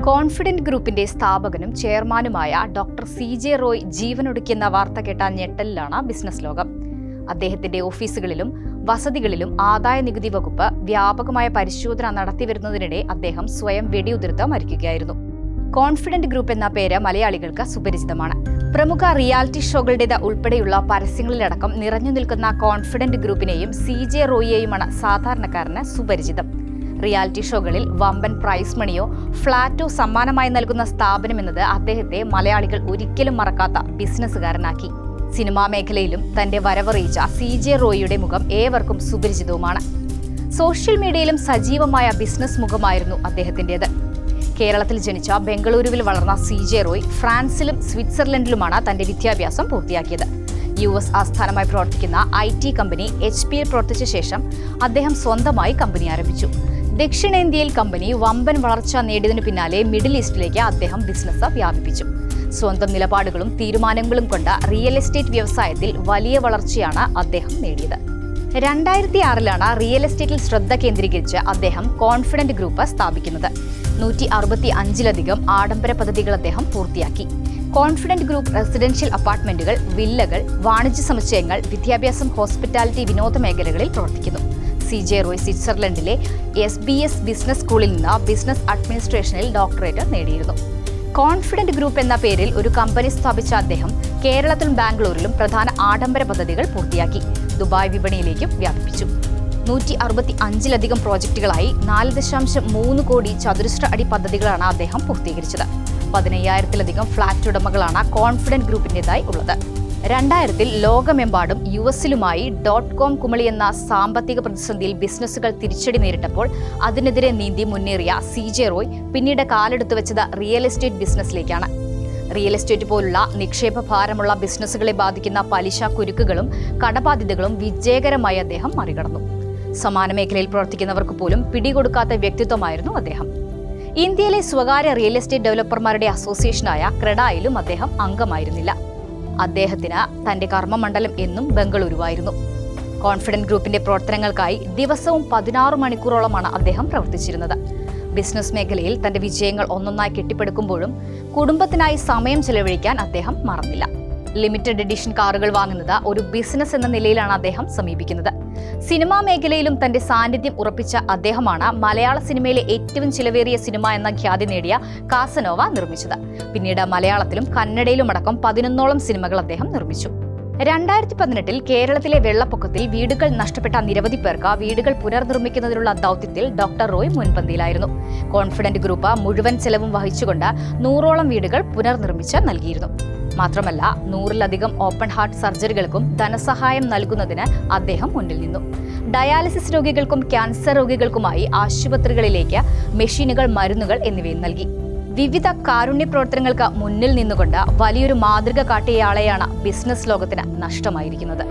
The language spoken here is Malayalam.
കോൺഫിഡന്റ് ഗ്രൂപ്പിന്റെ സ്ഥാപകനും ചെയർമാനുമായ ഡോക്ടർ CJ റോയ് ജീവനൊടുക്കിയെന്ന വാർത്ത കേട്ട ഞെട്ടലിലാണ് ബിസിനസ് ലോകം. അദ്ദേഹത്തിന്റെ ഓഫീസുകളിലും വസതികളിലും ആദായ നികുതി വകുപ്പ് വ്യാപകമായ പരിശോധന നടത്തിവരുന്നതിനിടെ അദ്ദേഹം സ്വയം വെടിയുതിർത്ത് മരിക്കുകയായിരുന്നു. കോൺഫിഡന്റ് ഗ്രൂപ്പ് എന്ന പേര് മലയാളികൾക്ക് സുപരിചിതമാണ്. പ്രമുഖ റിയാലിറ്റി ഷോകളുടേത് ഉൾപ്പെടെയുള്ള പരസ്യങ്ങളിലടക്കം നിറഞ്ഞു നിൽക്കുന്ന കോൺഫിഡന്റ് ഗ്രൂപ്പിനെയും CJ റോയിയെയുമാണ് സാധാരണക്കാരന് സുപരിചിതം. റിയാലിറ്റി ഷോകളിൽ വമ്പൻ പ്രൈസ് മണിയോ ഫ്ളാറ്റോ സമ്മാനമായി നൽകുന്ന സ്ഥാപനമെന്നത് അദ്ദേഹത്തെ മലയാളികൾ ഒരിക്കലും മറക്കാത്ത ബിസിനസ്സുകാരനാക്കി. സിനിമാ മേഖലയിലും തന്റെ വരവറിയിച്ച CJ റോയിയുടെ മുഖം ഏവർക്കും സുപരിചിതവുമാണ്. സോഷ്യൽ മീഡിയയിലും സജീവമായ ബിസിനസ് മുഖമായിരുന്നു അദ്ദേഹത്തിൻ്റെത്. കേരളത്തിൽ ജനിച്ച ബംഗളൂരുവിൽ വളർന്ന CJ റോയ് ഫ്രാൻസിലും സ്വിറ്റ്സർലൻഡിലുമാണ് തന്റെ വിദ്യാഭ്യാസം പൂർത്തിയാക്കിയത്. US ആസ്ഥാനമായി പ്രവർത്തിക്കുന്ന IT കമ്പനി HP പ്രവർത്തിച്ച ശേഷം അദ്ദേഹം സ്വന്തമായി കമ്പനി ആരംഭിച്ചു. ദക്ഷിണേന്ത്യയിൽ കമ്പനി വമ്പൻ വളർച്ച നേടിയതിനു പിന്നാലെ മിഡിൽ ഈസ്റ്റിലേക്ക് അദ്ദേഹം ബിസിനസ് വ്യാപിപ്പിച്ചു. സ്വന്തം നിലപാടുകളും തീരുമാനങ്ങളും കൊണ്ട് റിയൽ എസ്റ്റേറ്റ് വ്യവസായത്തിൽ വലിയ വളർച്ചയാണ് അദ്ദേഹം നേടിയത്. 2006 റിയൽ എസ്റ്റേറ്റിൽ ശ്രദ്ധ കേന്ദ്രീകരിച്ച് അദ്ദേഹം കോൺഫിഡന്റ് ഗ്രൂപ്പ് സ്ഥാപിക്കുന്നത്. 165-ലധികം ആഡംബര പദ്ധതികൾ അദ്ദേഹം പൂർത്തിയാക്കി. കോൺഫിഡന്റ് ഗ്രൂപ്പ് റെസിഡൻഷ്യൽ അപ്പാർട്ട്മെന്റുകൾ, വില്ലകൾ, വാണിജ്യ സമുച്ചയങ്ങൾ, വിദ്യാഭ്യാസം, ഹോസ്പിറ്റാലിറ്റി, വിനോദ മേഖലകളിൽ പ്രവർത്തിക്കുന്നു. CJ റോയ് സ്വിറ്റ്സർലൻഡിലെ SBS ബിസിനസ് സ്കൂളിൽ നിന്ന് ബിസിനസ് അഡ്മിനിസ്ട്രേഷനിൽ ഡോക്ടറേറ്റ് നേടിയിരുന്നു. കോൺഫിഡന്റ് ഗ്രൂപ്പ് എന്ന പേരിൽ ഒരു കമ്പനി സ്ഥാപിച്ച അദ്ദേഹം കേരളത്തിലും ബാംഗ്ലൂരിലും പ്രധാന ആഡംബര പദ്ധതികൾ പൂർത്തിയാക്കി. ദുബായ് വിപണിയിലേക്കും വ്യാപിപ്പിച്ചു. 165-ലധികം പ്രോജക്റ്റുകളായി 4.3 കോടി ചതുരശ്ര അടി പദ്ധതികളാണ് അദ്ദേഹം പൂർത്തീകരിച്ചത്. 15,000-ലധികം ഫ്ളാറ്റ് ഉടമകളാണ് കോൺഫിഡന്റ് ഗ്രൂപ്പിൻ്റെതായി ഉള്ളത്. 2000-ൽ ലോകമെമ്പാടും US-ലുമായി .com കുമിളി എന്ന സാമ്പത്തിക പ്രതിസന്ധിയിൽ ബിസിനസ്സുകൾ തിരിച്ചടി നേരിട്ടപ്പോൾ അതിനെതിരെ നീന്തി മുന്നേറിയ CJ റോയ് പിന്നീട് കാലെടുത്തു വെച്ചത് റിയൽ എസ്റ്റേറ്റ് ബിസിനസ്സിലേക്കാണ്. റിയൽ എസ്റ്റേറ്റ് പോലുള്ള നിക്ഷേപ ഭാരമുള്ള ബിസിനസ്സുകളെ ബാധിക്കുന്ന പലിശ കുരുക്കുകളും കടബാധ്യതകളും വിജയകരമായി അദ്ദേഹം മറികടന്നു. സമാന മേഖലയിൽ പ്രവർത്തിക്കുന്നവർക്ക് പോലും പിടികൊടുക്കാത്ത വ്യക്തിത്വമായിരുന്നു അദ്ദേഹം. ഇന്ത്യയിലെ സ്വകാര്യ റിയൽ എസ്റ്റേറ്റ് ഡെവലപ്പർമാരുടെ അസോസിയേഷനായ ക്രെഡായിലും അദ്ദേഹം അംഗമായിരുന്നില്ല. അദ്ദേഹത്തിന് തന്റെ കർമ്മമണ്ഡലം എന്നും ബംഗളൂരുവായിരുന്നു. കോൺഫിഡന്റ് ഗ്രൂപ്പിന്റെ പ്രവർത്തനങ്ങൾക്കായി ദിവസവും 16 മണിക്കൂറോളമാണ് അദ്ദേഹം പ്രവർത്തിച്ചിരുന്നത്. ബിസിനസ് മേഖലയിൽ തന്റെ വിജയങ്ങൾ ഒന്നൊന്നായി കെട്ടിപ്പടുക്കുമ്പോഴും കുടുംബത്തിനായി സമയം ചെലവഴിക്കാൻ അദ്ദേഹം മറന്നില്ല. ലിമിറ്റഡ് എഡിഷൻ കാറുകൾ വാങ്ങുന്നത് ഒരു ബിസിനസ് എന്ന നിലയിലാണ് അദ്ദേഹം സമീപിക്കുന്നത്. സിനിമാ മേഖലയിലും തന്റെ സാന്നിധ്യം ഉറപ്പിച്ച അദ്ദേഹമാണ് മലയാള സിനിമയിലെ ഏറ്റവും ചിലവേറിയ സിനിമ എന്ന ഖ്യാതി നേടിയ കാസനോവ നിർമ്മിച്ചത്. പിന്നീട് മലയാളത്തിലും കന്നഡയിലുമടക്കം 11ഓളം സിനിമകൾ അദ്ദേഹം നിർമ്മിച്ചു. 2018-ൽ കേരളത്തിലെ വെള്ളപ്പൊക്കത്തിൽ വീടുകൾ നഷ്ടപ്പെട്ട നിരവധി പേർക്ക് വീടുകൾ പുനർനിർമ്മിക്കുന്നതിനുള്ള ദൗത്യത്തിൽ ഡോക്ടർ റോയ് മുൻപന്തിയിലായിരുന്നു. കോൺഫിഡന്റ് ഗ്രൂപ്പ് മുഴുവൻ ചെലവും വഹിച്ചുകൊണ്ട് 100ഓളം വീടുകൾ പുനർനിർമ്മിച്ച് നൽകിയിരുന്നു. മാത്രമല്ല 100-ലധികം ഓപ്പൺ ഹാർട്ട് സർജറികൾക്കും ധനസഹായം നൽകുന്നതിന് അദ്ദേഹം മുന്നിൽ നിന്നു. ഡയാലിസിസ് രോഗികൾക്കും ക്യാൻസർ രോഗികൾക്കുമായി ആശുപത്രികളിലേക്ക് മെഷീനുകൾ, മരുന്നുകൾ എന്നിവയും നൽകി. വിവിധ കാരുണ്യ പ്രവർത്തനങ്ങൾക്ക് മുന്നിൽ നിന്നുകൊണ്ട് വലിയൊരു മാതൃക കാട്ടിയയാളെയാണ് ബിസിനസ് ലോകത്തിന് നഷ്ടമായിരിക്കുന്നത്.